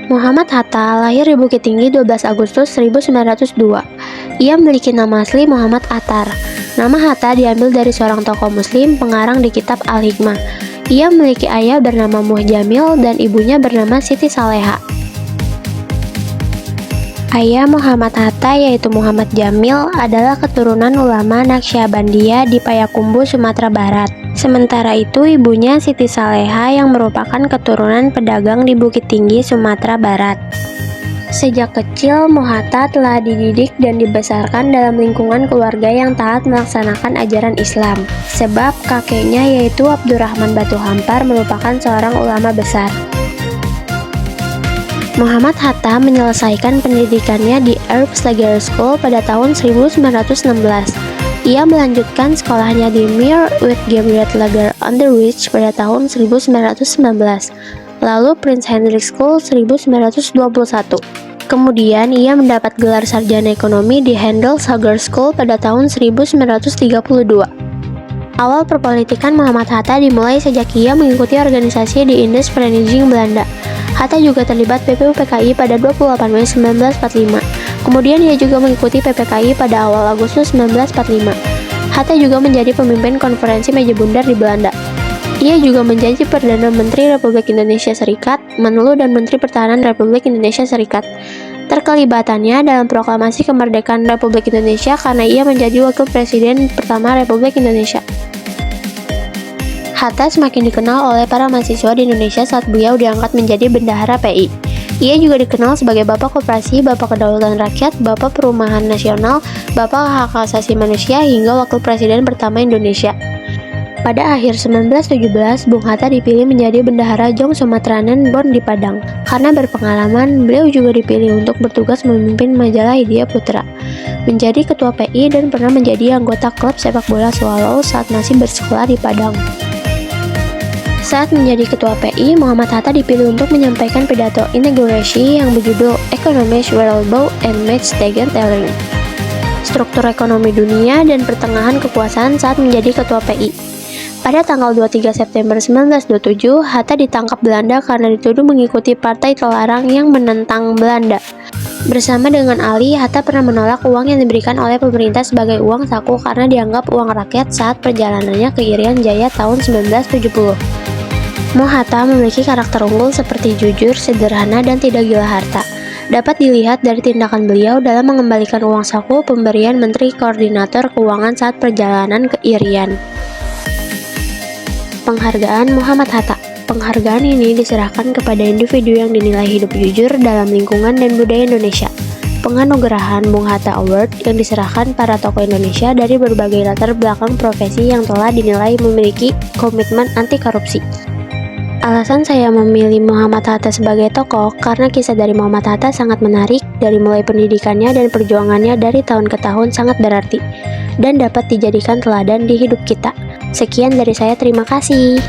Muhammad Hatta lahir di Bukit Tinggi 12 Agustus 1902. Ia memiliki nama asli Muhammad Attar. Nama Hatta diambil dari seorang tokoh muslim pengarang di kitab Al-Hikmah. Ia memiliki ayah bernama Muhjamil dan ibunya bernama Siti Saleha. Ayah Muhammad Hatta yaitu Muhammad Jamil adalah keturunan ulama Naqsyabandiyah di Payakumbuh, Sumatera Barat. Sementara itu ibunya Siti Saleha yang merupakan keturunan pedagang di Bukit Tinggi, Sumatera Barat. Sejak kecil, Mohatta telah dididik dan dibesarkan dalam lingkungan keluarga yang taat melaksanakan ajaran Islam. Sebab kakeknya yaitu Abdurrahman Batu Hampar merupakan seorang ulama besar. Muhammad Hatta menyelesaikan pendidikannya di Earps Lager School pada tahun 1916. Ia melanjutkan sekolahnya di Muir with Gabriel Lager Underwich pada tahun 1919, lalu Prince Henry School 1921. Kemudian ia mendapat gelar sarjana ekonomi di Handel Lager School pada tahun 1932. Awal perpolitikan Muhammad Hatta dimulai sejak ia mengikuti organisasi di Indus Vereniging Belanda. Hatta juga terlibat PPUPKI pada 28 Mei 1945. Kemudian ia juga mengikuti PPKI pada awal Agustus 1945. Hatta juga menjadi pemimpin konferensi meja bundar di Belanda. Ia juga menjadi Perdana Menteri Republik Indonesia Serikat, Menlu dan Menteri Pertahanan Republik Indonesia Serikat. Terkelibatannya dalam proklamasi kemerdekaan Republik Indonesia karena ia menjadi wakil presiden pertama Republik Indonesia. Hatta semakin dikenal oleh para mahasiswa di Indonesia saat beliau diangkat menjadi bendahara PI. Ia juga dikenal sebagai Bapak Koperasi, Bapak Kedaulatan Rakyat, Bapak Perumahan Nasional, Bapak Hak Asasi Manusia, hingga Wakil Presiden pertama Indonesia. Pada akhir 1917, Bung Hatta dipilih menjadi Bendahara Jong Sumatranen Bon di Padang. Karena berpengalaman, beliau juga dipilih untuk bertugas memimpin majalah Hindia Putra, menjadi Ketua PI dan pernah menjadi anggota klub sepak bola Swallow saat masih bersekolah di Padang. Saat menjadi Ketua PI, Muhammad Hatta dipilih untuk menyampaikan pidato inaugurasi yang berjudul Economic World and Match Taken Telling, struktur ekonomi dunia dan pertengahan kekuasaan saat menjadi Ketua PI. Pada tanggal 23 September 1927, Hatta ditangkap Belanda karena dituduh mengikuti partai terlarang yang menentang Belanda. Bersama dengan Ali, Hatta pernah menolak uang yang diberikan oleh pemerintah sebagai uang saku karena dianggap uang rakyat saat perjalanannya ke Irian Jaya tahun 1970. Hatta memiliki karakter unggul seperti jujur, sederhana, dan tidak gila harta. Dapat dilihat dari tindakan beliau dalam mengembalikan uang saku pemberian Menteri Koordinator Keuangan saat perjalanan ke Irian. Penghargaan Muhammad Hatta. Penghargaan ini diserahkan kepada individu yang dinilai hidup jujur dalam lingkungan dan budaya Indonesia. Penganugerahan Bung Hatta Award yang diserahkan para tokoh Indonesia dari berbagai latar belakang profesi yang telah dinilai memiliki komitmen anti korupsi. Alasan saya memilih Muhammad Hatta sebagai tokoh karena kisah dari Muhammad Hatta sangat menarik, dari mulai pendidikannya dan perjuangannya dari tahun ke tahun sangat berarti dan dapat dijadikan teladan di hidup kita. Sekian dari saya, terima kasih.